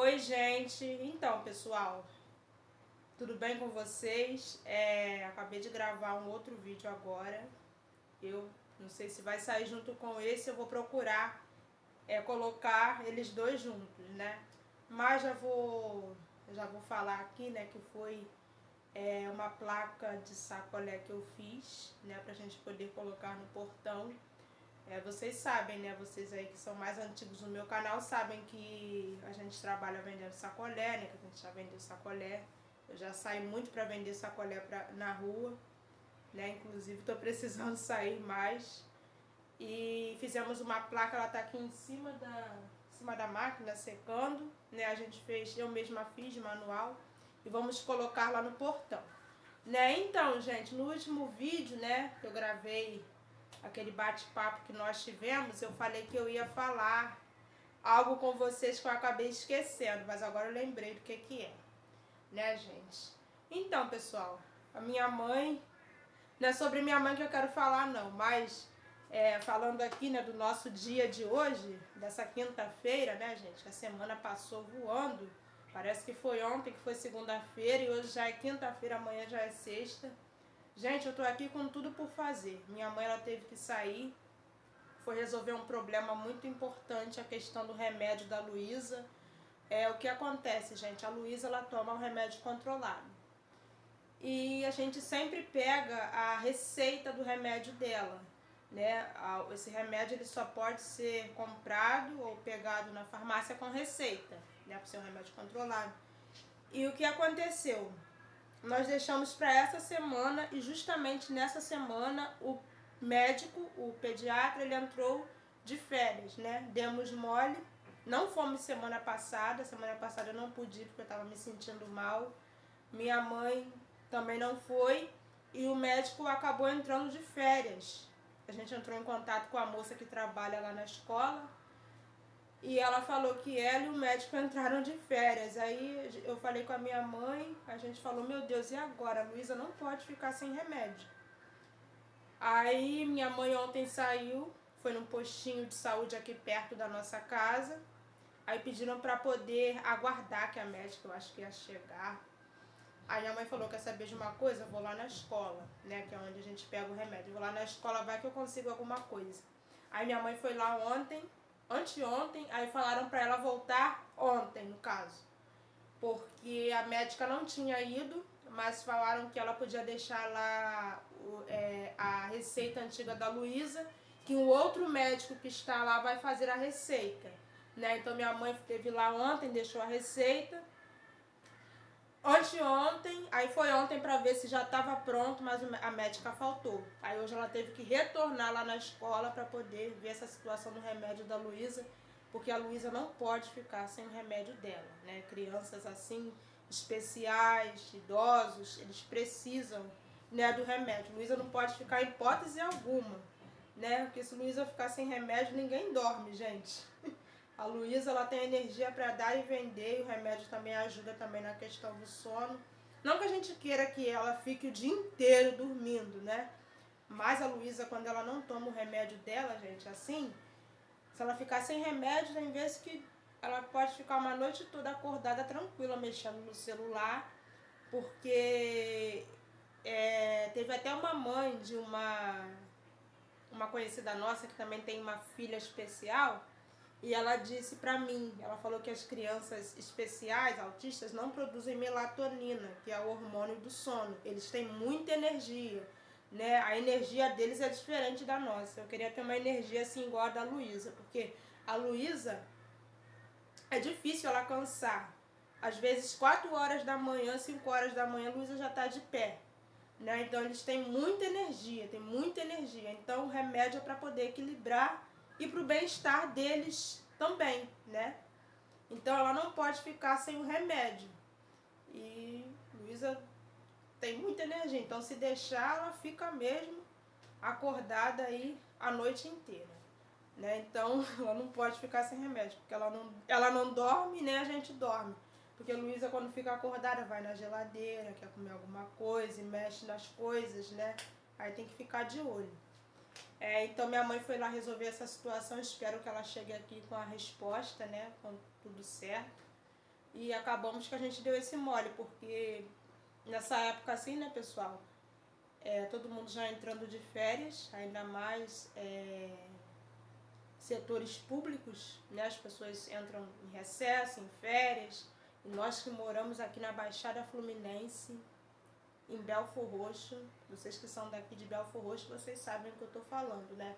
Oi, gente. Então, pessoal, tudo bem com vocês? Acabei de gravar um outro vídeo agora. Eu não sei se vai sair junto com esse, eu vou procurar colocar eles dois juntos, né? Mas já vou falar aqui, né, que foi uma placa de sacolé que eu fiz, né, pra gente poder colocar no portão. Vocês sabem, né? Vocês aí que são mais antigos no meu canal sabem que a gente trabalha vendendo sacolé, né? Que a gente já vendeu sacolé. Eu já saí muito para vender sacolé na rua, né? Inclusive tô precisando sair mais. E fizemos uma placa, ela tá aqui em cima da máquina secando, né? A gente fez, eu mesma fiz de manual e vamos colocar lá no portão, né? Então, gente, no último vídeo, né, que eu gravei aquele bate-papo que nós tivemos, eu falei que eu ia falar algo com vocês que eu acabei esquecendo, mas agora eu lembrei do que é, né, gente? Então, pessoal, a minha mãe, não é sobre minha mãe que eu quero falar, não, mas falando aqui, né, do nosso dia de hoje, dessa quinta-feira, né, gente? A semana passou voando, parece que foi ontem, que foi segunda-feira, e hoje já é quinta-feira, amanhã já é sexta. Gente, eu tô aqui com tudo por fazer. Minha mãe, ela teve que sair, foi resolver um problema muito importante, a questão do remédio da Luísa. O que acontece, gente? A Luísa, ela toma um remédio controlado. E a gente sempre pega a receita do remédio dela, né? Esse remédio, ele só pode ser comprado ou pegado na farmácia com receita, né? Por ser um remédio controlado. E o que aconteceu? Nós deixamos para essa semana e justamente nessa semana o médico, o pediatra, ele entrou de férias, né? Demos mole, não fomos semana passada eu não pude ir porque eu estava me sentindo mal. Minha mãe também não foi e o médico acabou entrando de férias. A gente entrou em contato com a moça que trabalha lá na escola. E ela falou que ela e o médico entraram de férias. Aí eu falei com a minha mãe, a gente falou, meu Deus, e agora? A Luísa não pode ficar sem remédio. Aí minha mãe ontem saiu, foi num postinho de saúde aqui perto da nossa casa. Aí pediram para poder aguardar que a médica, eu acho que ia chegar. Aí a mãe falou, quer saber de uma coisa? Eu vou lá na escola, né, que é onde a gente pega o remédio. Eu vou lá na escola, vai que eu consigo alguma coisa. Aí minha mãe foi lá anteontem, aí falaram pra ela voltar ontem, no caso. Porque a médica não tinha ido, mas falaram que ela podia deixar lá a receita antiga da Luísa, que um outro médico que está lá vai fazer a receita, né? Então minha mãe esteve lá ontem, deixou a receita. Anteontem, aí foi ontem para ver se já estava pronto, mas a médica faltou. Aí hoje ela teve que retornar lá na escola para poder ver essa situação do remédio da Luísa, porque a Luísa não pode ficar sem o remédio dela, né? Crianças assim, especiais, idosos, eles precisam, né, do remédio. Luísa não pode ficar em hipótese alguma, né? Porque se Luísa ficar sem remédio, ninguém dorme, gente. A Luísa, ela tem energia para dar e vender, e o remédio também ajuda também na questão do sono. Não que a gente queira que ela fique o dia inteiro dormindo, né? Mas a Luísa, quando ela não toma o remédio dela, gente, assim, se ela ficar sem remédio, tem vezes que ela pode ficar uma noite toda acordada, tranquila, mexendo no celular, porque teve até uma mãe de uma conhecida nossa que também tem uma filha especial. E ela disse pra mim, ela falou que as crianças especiais, autistas, não produzem melatonina, que é o hormônio do sono. Eles têm muita energia, né? A energia deles é diferente da nossa. Eu queria ter uma energia assim igual a da Luísa, porque a Luísa é difícil ela cansar. Às vezes 4 horas da manhã, 5 horas da manhã, a Luísa já está de pé, né? Então eles têm muita energia, Então o remédio é para poder equilibrar e para o bem-estar deles também, né? Então ela não pode ficar sem o remédio. E Luísa tem muita energia, então se deixar ela fica mesmo acordada aí a noite inteira, né? Então ela não pode ficar sem remédio, porque ela não dorme, nem a gente dorme. Porque Luísa, quando fica acordada, vai na geladeira, quer comer alguma coisa e mexe nas coisas, né? Aí tem que ficar de olho. Então minha mãe foi lá resolver essa situação, espero que ela chegue aqui com a resposta, né, com tudo certo. e acabamos que a gente deu esse mole, porque nessa época assim, né, pessoal, todo mundo já entrando de férias, ainda mais setores públicos, né, as pessoas entram em recesso, em férias, e nós que moramos aqui na Baixada Fluminense, em Belfor Roxo, vocês que são daqui de Belfor Roxo, vocês sabem o que eu estou falando, né?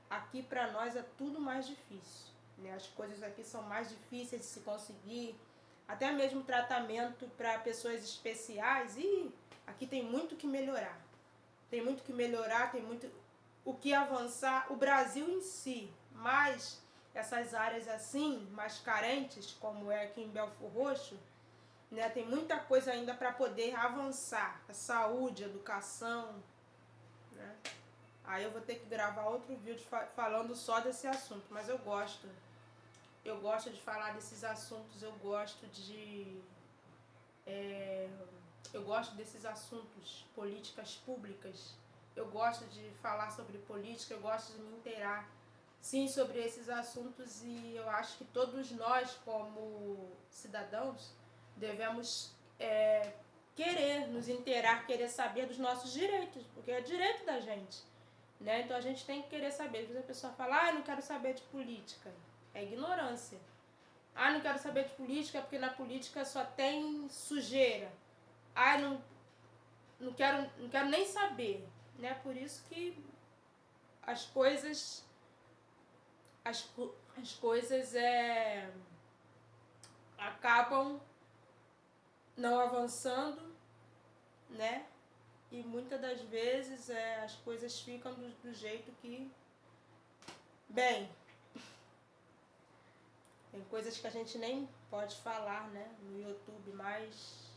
Aqui para nós é tudo mais difícil, né? As coisas aqui são mais difíceis de se conseguir, até mesmo tratamento para pessoas especiais, e aqui tem muito que melhorar. Tem muito que melhorar, tem muito o que avançar, o Brasil em si, mas essas áreas assim, mais carentes, como é aqui em Belfor Roxo, né, tem muita coisa ainda para poder avançar, a saúde, a educação, né? Aí eu vou ter que gravar outro vídeo falando só desse assunto, mas eu gosto de falar desses assuntos, eu gosto desses assuntos, políticas públicas, eu gosto de falar sobre política, eu gosto de me inteirar, sim, sobre esses assuntos, e eu acho que todos nós, como cidadãos, devemos querer nos inteirar, querer saber dos nossos direitos, porque é direito da gente, né? Então a gente tem que querer saber. Às vezes a pessoa fala, não quero saber de política, é ignorância. Não quero saber de política porque na política só tem sujeira. Não quero nem saber, né? Por isso que as coisas acabam não avançando, né? E muitas das vezes as coisas ficam do jeito que... Bem, tem coisas que a gente nem pode falar, né, no YouTube, mas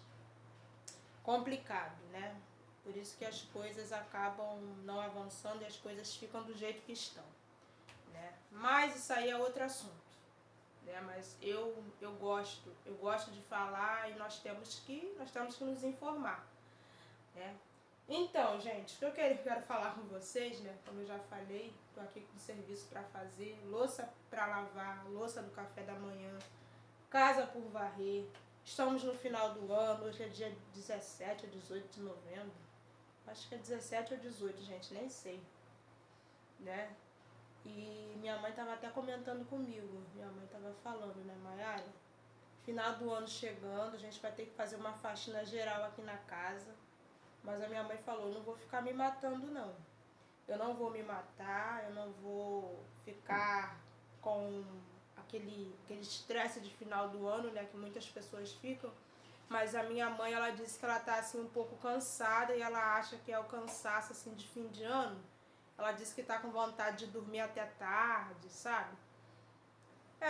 complicado, né? Por isso que as coisas acabam não avançando e as coisas ficam do jeito que estão, né? Mas isso aí é outro assunto, né? Mas eu gosto de falar, e nós temos que nos informar, né? Então, gente, o que eu quero falar com vocês, né? Como eu já falei, tô aqui com serviço para fazer, louça para lavar, louça do café da manhã, casa por varrer. Estamos no final do ano, hoje é dia 17 ou 18 de novembro. Acho que é 17 ou 18, gente, nem sei, né? E minha mãe tava até comentando comigo, minha mãe tava falando, né, Maiara? Final do ano chegando, a gente vai ter que fazer uma faxina geral aqui na casa. Mas a minha mãe falou, não vou ficar me matando não. Eu não vou me matar, eu não vou ficar com aquele estresse de final do ano, né, que muitas pessoas ficam. Mas a minha mãe, ela disse que ela tá assim um pouco cansada e ela acha que é o cansaço assim de fim de ano. Ela disse que tá com vontade de dormir até tarde, sabe?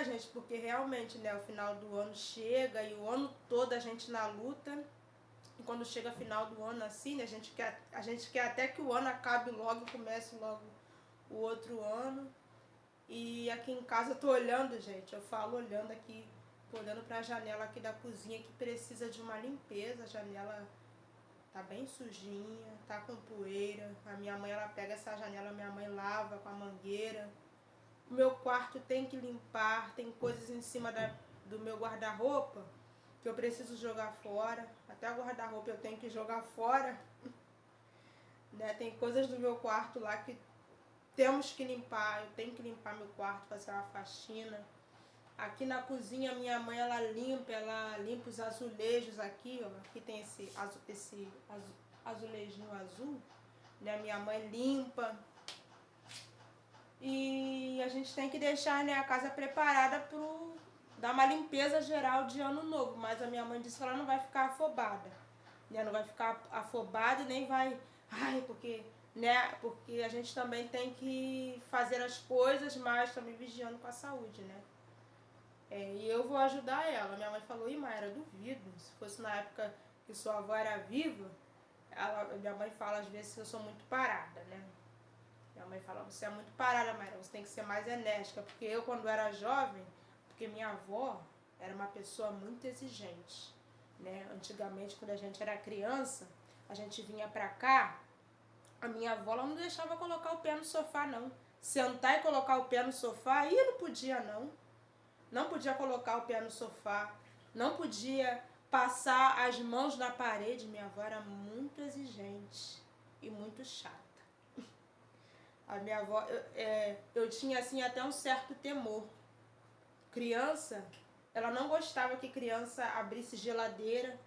Gente, porque realmente, né, o final do ano chega e o ano todo a gente na luta. E quando chega final do ano assim, né, a gente quer até que o ano acabe logo, comece logo o outro ano. E aqui em casa eu tô olhando, gente, eu falo olhando aqui, tô olhando pra janela aqui da cozinha que precisa de uma limpeza. A janela tá bem sujinha, tá com poeira. A minha mãe, ela pega essa janela, minha mãe lava com a mangueira. O meu quarto tem que limpar, tem coisas em cima do meu guarda-roupa que eu preciso jogar fora. Até o guarda-roupa eu tenho que jogar fora, né? Tem coisas do meu quarto lá que temos que limpar. Eu tenho que limpar meu quarto, fazer uma faxina. Aqui na cozinha, minha mãe, ela limpa os azulejos aqui, ó. Aqui tem esse azulejinho azul, né? Minha mãe limpa. E a gente tem que deixar, né, a casa preparada para dar uma limpeza geral de ano novo. Mas a minha mãe disse que ela não vai ficar afobada, né? Não vai ficar afobada e nem vai... porque a gente também tem que fazer as coisas, mas também vigiando com a saúde, né? E eu vou ajudar ela. Minha mãe falou, Mayara, duvido. Se fosse na época que sua avó era viva, minha mãe fala às vezes que eu sou muito parada, né? Minha mãe fala, você é muito parada, Mayra, você tem que ser mais enérgica. Porque eu, quando era jovem, porque minha avó era uma pessoa muito exigente, né? Antigamente, quando a gente era criança, a gente vinha pra cá, a minha avó ela não deixava colocar o pé no sofá, não. Sentar e colocar o pé no sofá, aí não podia, não. Não podia colocar o pé no sofá. não podia passar as mãos na parede. Minha avó era muito exigente e muito chata. A minha avó, eu tinha assim até um certo temor. Criança, ela não gostava que criança abrisse geladeira.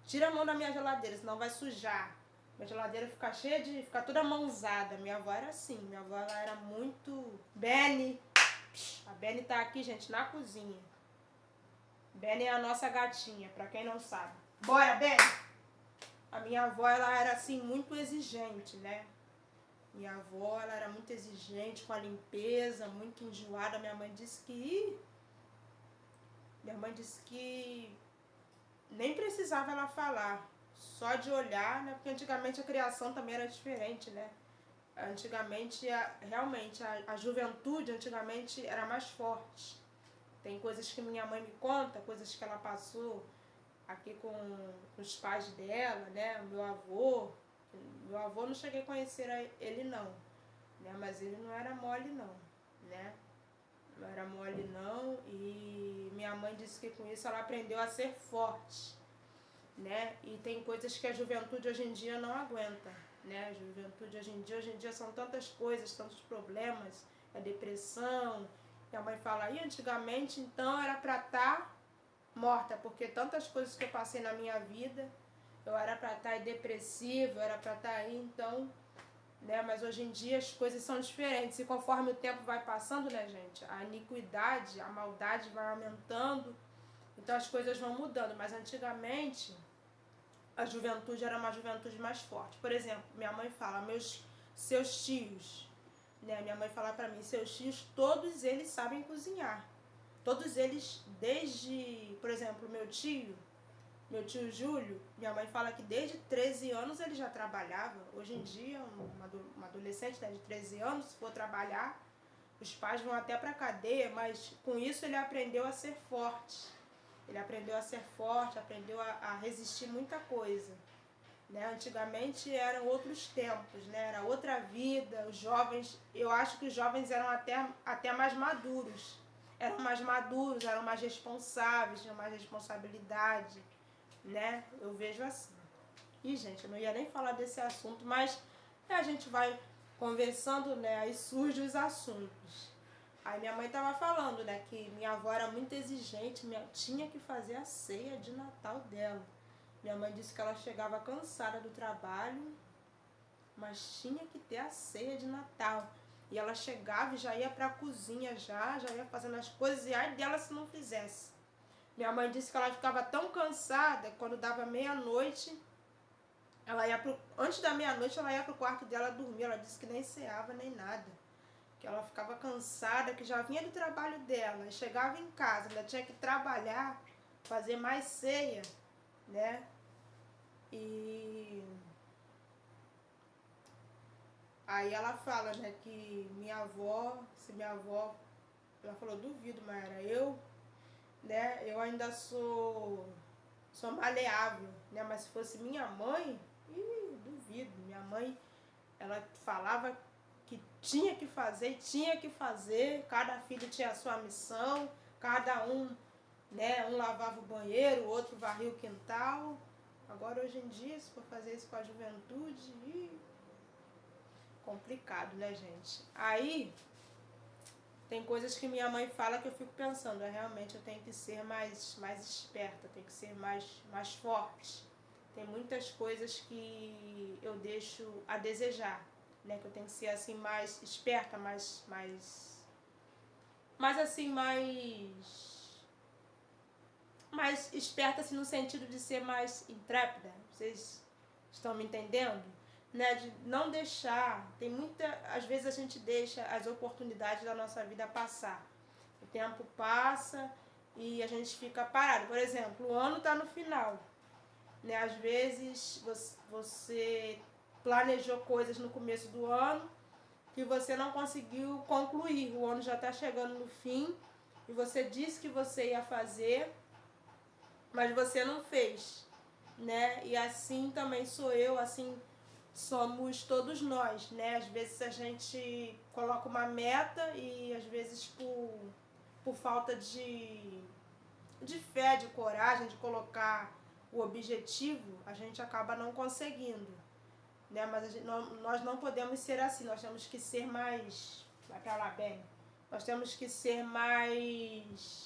Tira a mão da minha geladeira, senão vai sujar. Minha geladeira fica toda mãozada. Minha avó era assim, minha avó ela era muito... Beni! A Beni tá aqui, gente, na cozinha. Beni é a nossa gatinha, pra quem não sabe. Bora, Beni! A minha avó, ela era assim, muito exigente, né? Minha avó, ela era muito exigente com a limpeza, muito enjoada. Minha mãe disse que nem precisava ela falar, só de olhar, né? Porque antigamente a criação também era diferente, né? Antigamente, realmente, a juventude antigamente era mais forte. Tem coisas que minha mãe me conta, coisas que ela passou aqui com os pais dela, né? Meu avô não cheguei a conhecer ele não, né? Mas ele não era mole não, né? Não era mole não, e minha mãe disse que com isso ela aprendeu a ser forte, né? E tem coisas que a juventude hoje em dia não aguenta, né? A juventude hoje em dia são tantas coisas, tantos problemas, a depressão. Minha mãe fala, e antigamente então era pra estar morta, porque tantas coisas que eu passei na minha vida, eu era pra estar depressiva, eu era pra estar aí, então... Né? Mas hoje em dia as coisas são diferentes e conforme o tempo vai passando, né, gente, a iniquidade, a maldade vai aumentando, então as coisas vão mudando. Mas antigamente a juventude era uma juventude mais forte. Por exemplo, minha mãe fala, seus tios, né? Minha mãe fala pra mim, seus tios, todos eles sabem cozinhar, todos eles, desde, por exemplo, meu tio Júlio, minha mãe fala que desde 13 anos ele já trabalhava. Hoje em dia, uma adolescente, né, de 13 anos, se for trabalhar, os pais vão até para a cadeia, mas com isso ele aprendeu a ser forte. Ele aprendeu a ser forte, aprendeu a resistir muita coisa. Né? Antigamente eram outros tempos, né? Era outra vida. Os jovens, eu acho que os jovens eram até mais maduros. Eram mais maduros, eram mais responsáveis, tinham mais responsabilidade. Né? Eu vejo assim. E, gente, eu não ia nem falar desse assunto, mas a gente vai conversando, né? Aí surgem os assuntos. Aí minha mãe tava falando, né, que minha avó era muito exigente, tinha que fazer a ceia de Natal dela. Minha mãe disse que ela chegava cansada do trabalho, mas tinha que ter a ceia de Natal. E ela chegava e já ia pra cozinha, já ia fazendo as coisas, e ai dela se não fizesse. Minha mãe disse que ela ficava tão cansada, quando dava meia-noite, antes da meia-noite ela ia pro quarto dela dormir. Ela disse que nem ceava nem nada, que ela ficava cansada, que já vinha do trabalho dela, e chegava em casa, ainda tinha que trabalhar, fazer mais ceia, né? E aí ela fala, né, que ela falou, duvido, Mayara, né, eu ainda sou maleável, né, mas se fosse minha mãe, duvido. Minha mãe, ela falava que tinha que fazer, cada filho tinha a sua missão, cada um, né, um lavava o banheiro, o outro varria o quintal. Agora hoje em dia, se for fazer isso com a juventude, complicado, né, gente? Aí tem coisas que minha mãe fala que eu fico pensando, realmente eu tenho que ser mais esperta, tenho que ser mais forte. Tem muitas coisas que eu deixo a desejar, né? Que eu tenho que ser assim mais esperta, mais esperta assim no sentido de ser mais intrépida. Vocês estão me entendendo? Né, de não deixar, às vezes a gente deixa as oportunidades da nossa vida passar. O tempo passa e a gente fica parado. Por exemplo, o ano está no final, né? Às vezes você planejou coisas no começo do ano que você não conseguiu concluir. O ano já está chegando no fim e você disse que você ia fazer, mas você não fez, né? E assim também sou eu, assim somos todos nós, né? Às vezes a gente coloca uma meta e às vezes por falta de de fé, de coragem, de colocar o objetivo, a gente acaba não conseguindo, né? Mas nós não podemos ser assim, nós temos que ser mais... Vai pra lá, bem. Nós temos que ser mais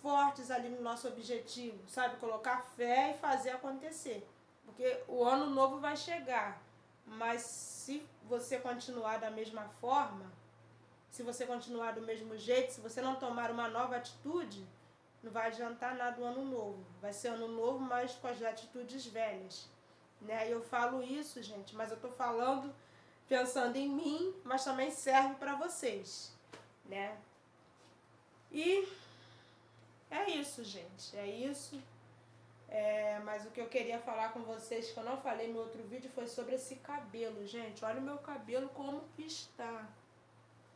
fortes ali no nosso objetivo, sabe? Colocar fé e fazer acontecer. Porque o ano novo vai chegar, mas se você continuar da mesma forma, se você continuar do mesmo jeito, se você não tomar uma nova atitude, não vai adiantar nada o ano novo. Vai ser ano novo, mas com as atitudes velhas, né? Eu falo isso, gente, mas eu tô falando pensando em mim, mas também serve para vocês, né? E é isso, gente, é isso. Mas o que eu queria falar com vocês, que eu não falei no outro vídeo, foi sobre esse cabelo, gente. Olha o meu cabelo como que está.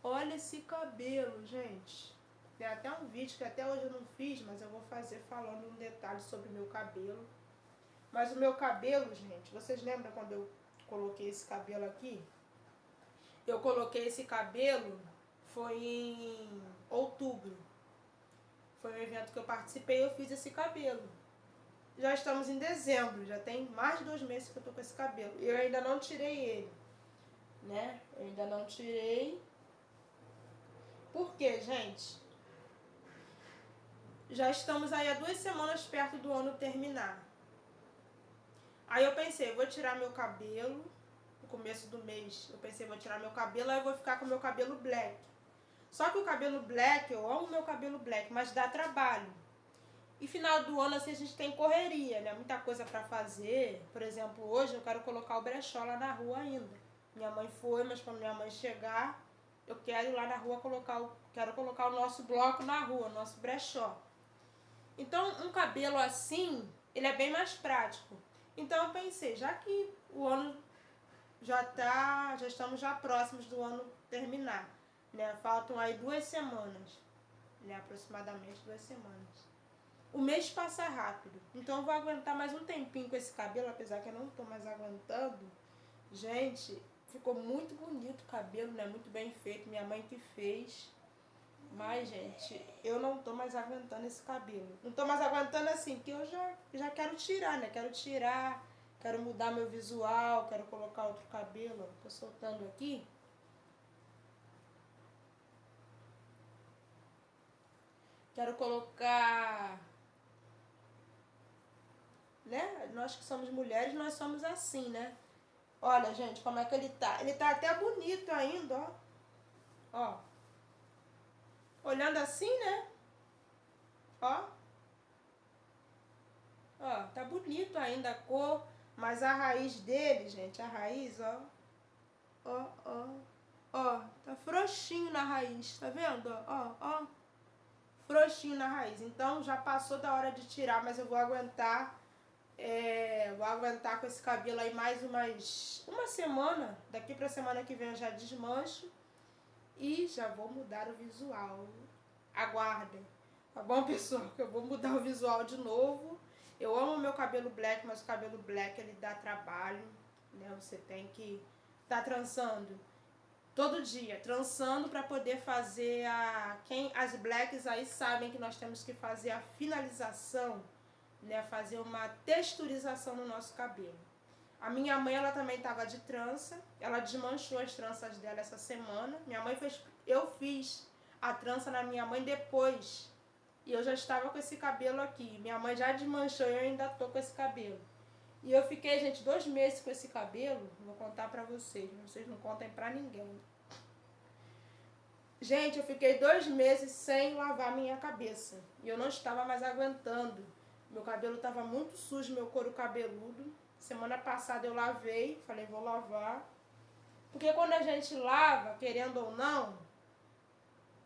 Olha esse cabelo, gente. Tem até um vídeo que até hoje eu não fiz, mas eu vou fazer falando um detalhe sobre o meu cabelo. Mas o meu cabelo, gente, vocês lembram quando eu coloquei esse cabelo aqui? Eu coloquei esse cabelo, foi em outubro. Foi um evento que eu participei e eu fiz esse cabelo. Já estamos em dezembro, já tem mais de 2 meses que eu tô com esse cabelo. E eu ainda não tirei ele, né? Eu ainda não tirei. Por quê, gente? Já estamos aí há 2 semanas perto do ano terminar. Aí eu pensei, vou tirar meu cabelo, no começo do mês, eu pensei, vou tirar meu cabelo, aí eu vou ficar com meu cabelo black. Só que o cabelo black, eu amo meu cabelo black, mas dá trabalho. E final do ano, assim, a gente tem correria, né? Muita coisa pra fazer. Por exemplo, hoje eu quero colocar o brechó lá na rua ainda. Minha mãe foi, mas quando minha mãe chegar, eu quero ir lá na rua quero colocar o nosso bloco na rua, o nosso brechó. Então, um cabelo assim, ele é bem mais prático. Então eu pensei, já que o ano já estamos já próximos do ano terminar, né? Faltam aí 2 semanas, né? Aproximadamente 2 semanas. O mês passa rápido, então eu vou aguentar mais um tempinho com esse cabelo, apesar que eu não estou mais aguentando. Gente, ficou muito bonito o cabelo, né? Muito bem feito, minha mãe que fez. Mas, gente, eu não tô mais aguentando esse cabelo. Não tô mais aguentando assim, porque eu já quero tirar, né? Quero tirar, quero mudar meu visual, quero colocar outro cabelo. Tô soltando aqui. Quero colocar... Né? Nós que somos mulheres, nós somos assim, né? Olha, gente, como é que ele tá. Ele tá até bonito ainda, ó. Ó. Olhando assim, né? Ó. Ó, tá bonito ainda a cor, mas a raiz dele, gente, a raiz, ó. Ó, ó. Ó, tá frouxinho na raiz, tá vendo? Ó, ó. Frouxinho na raiz. Então já passou da hora de tirar, mas eu vou aguentar. Vou aguentar com esse cabelo aí mais uma semana. Daqui pra semana que vem eu já desmancho. E já vou mudar o visual. Aguardem. Tá bom, pessoal? Que eu vou mudar o visual de novo. Eu amo o meu cabelo black, mas o cabelo black ele dá trabalho, né? Você tem que estar trançando todo dia, trançando para poder fazer as blacks aí sabem que nós temos que fazer a finalização, né? Fazer uma texturização no nosso cabelo. A minha mãe, ela também estava de trança, ela desmanchou as tranças dela essa semana. Minha mãe eu fiz a trança na minha mãe depois. E eu já estava com esse cabelo aqui. Minha mãe já desmanchou e eu ainda tô com esse cabelo. E eu fiquei, gente, 2 meses com esse cabelo. Vou contar pra vocês não contem pra ninguém. Gente, eu fiquei 2 meses sem lavar minha cabeça. E eu não estava mais aguentando. Meu cabelo estava muito sujo, meu couro cabeludo. Semana passada eu lavei, falei, vou lavar. Porque quando a gente lava, querendo ou não,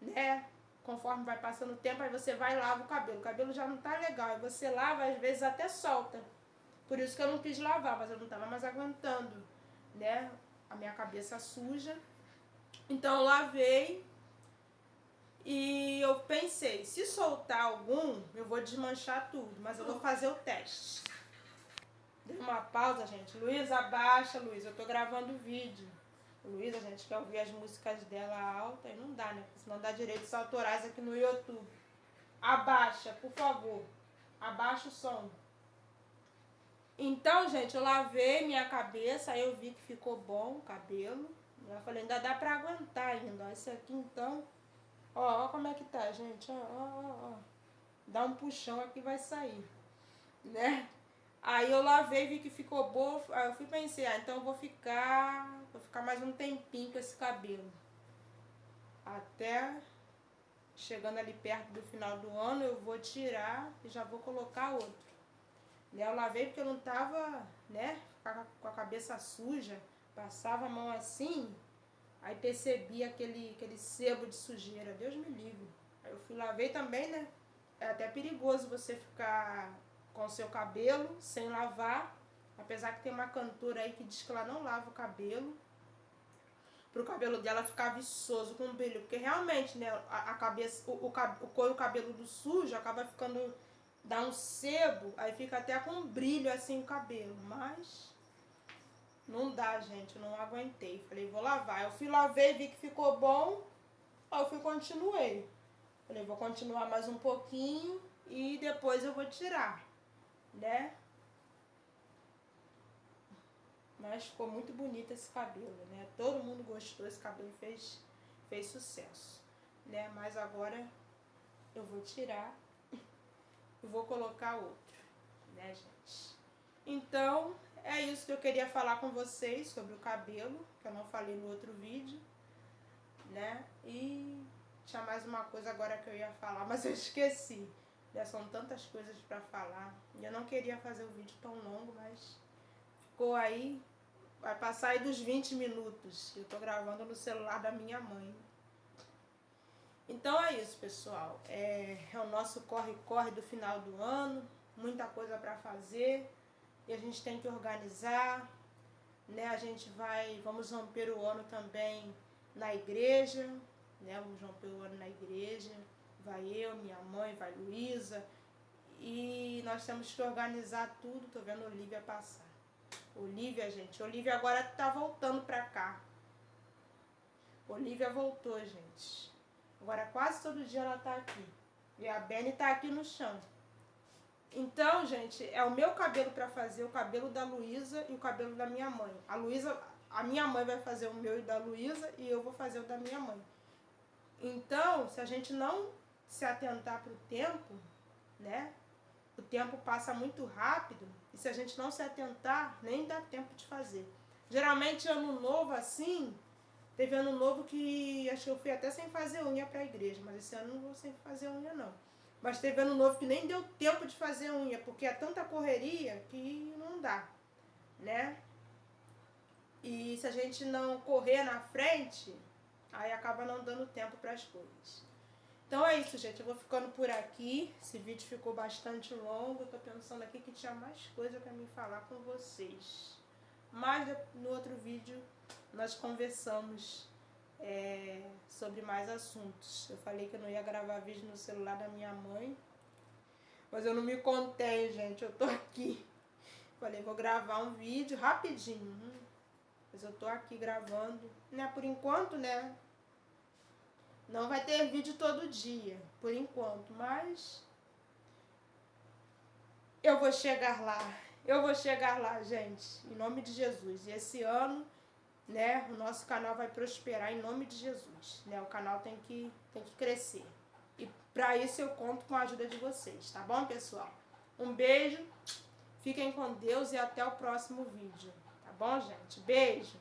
né? Conforme vai passando o tempo, aí você vai e lava o cabelo já não tá legal, aí você lava, às vezes até solta. Por isso que eu não quis lavar, mas eu não tava mais aguentando, né, a minha cabeça suja. Então eu lavei e eu pensei, se soltar algum, eu vou desmanchar tudo, mas eu vou fazer o teste. Dei uma pausa, gente. Luísa, abaixa, Luísa, eu tô gravando vídeo. Luísa, a gente quer ouvir as músicas dela alta e não dá, né? Porque senão dá direitos autorais aqui no YouTube. Abaixa, por favor. Abaixa o som. Então, gente, eu lavei minha cabeça, aí eu vi que ficou bom o cabelo. Eu falei, ainda dá pra aguentar ainda. Ó, esse aqui, então... Ó como é que tá, gente. Ó. Dá um puxão aqui, vai sair. Né? Aí eu lavei, vi que ficou bom. Aí eu fui pensar, então eu vou ficar mais um tempinho com esse cabelo. Até chegando ali perto do final do ano, eu vou tirar e já vou colocar outro. Eu lavei porque eu não tava, né, com a cabeça suja. Passava a mão assim, aí percebi aquele sebo de sujeira. Deus me livre. Aí eu fui lavei também, né? É até perigoso você ficar com o seu cabelo sem lavar. Apesar que tem uma cantora aí que diz que ela não lava o cabelo, pro cabelo dela ficar viçoso, com brilho. Porque realmente, né, a cabeça, o couro cabeludo sujo acaba ficando, dá um sebo, aí fica até com brilho assim o cabelo. Mas não dá, gente, eu não aguentei. Falei, vou lavar. Eu fui lavei, vi que ficou bom, aí eu continuei. Falei, vou continuar mais um pouquinho e depois eu vou tirar, né? Mas ficou muito bonito esse cabelo, né? Todo mundo gostou, esse cabelo fez sucesso, né? Mas agora eu vou tirar e vou colocar outro, né, gente? Então, é isso que eu queria falar com vocês sobre o cabelo, que eu não falei no outro vídeo, né? E tinha mais uma coisa agora que eu ia falar, mas eu esqueci. Já são tantas coisas pra falar. E eu não queria fazer o vídeo tão longo, mas ficou aí. Vai passar aí dos 20 minutos. Eu tô gravando no celular da minha mãe. Então é isso, pessoal. É o nosso corre-corre do final do ano. Muita coisa pra fazer. E a gente tem que organizar, né? Vamos romper o ano também na igreja, né? Vamos romper o ano na igreja. Vai eu, minha mãe, vai Luísa. E nós temos que organizar tudo. Tô vendo a Olivia passar. Olivia, gente. Olivia agora tá voltando pra cá. Olivia voltou, gente. Agora quase todo dia ela tá aqui. E a Benny tá aqui no chão. Então, gente, é o meu cabelo pra fazer, o cabelo da Luísa e o cabelo da minha mãe. A minha mãe vai fazer o meu e da Luísa e eu vou fazer o da minha mãe. Então, se a gente não se atentar pro tempo, né? O tempo passa muito rápido e se a gente não se atentar, nem dá tempo de fazer. Geralmente, ano novo assim, teve ano novo que acho que eu fui até sem fazer unha pra igreja, mas esse ano não vou sem fazer unha não. Mas teve ano novo que nem deu tempo de fazer unha, porque é tanta correria que não dá, né? E se a gente não correr na frente, aí acaba não dando tempo para as coisas. Então é isso, gente. Eu vou ficando por aqui. Esse vídeo ficou bastante longo. Eu tô pensando aqui que tinha mais coisa para me falar com vocês. Mas no outro vídeo nós conversamos sobre mais assuntos. Eu falei que eu não ia gravar vídeo no celular da minha mãe. Mas eu não me contei, gente. Eu tô aqui. Falei, vou gravar um vídeo rapidinho. Mas eu tô aqui gravando. Né, por enquanto, né? Não vai ter vídeo todo dia, por enquanto, mas eu vou chegar lá. Eu vou chegar lá, gente, em nome de Jesus. E esse ano, né, o nosso canal vai prosperar em nome de Jesus, né? O canal tem que crescer. E para isso eu conto com a ajuda de vocês, tá bom, pessoal? Um beijo, fiquem com Deus e até o próximo vídeo, tá bom, gente? Beijo!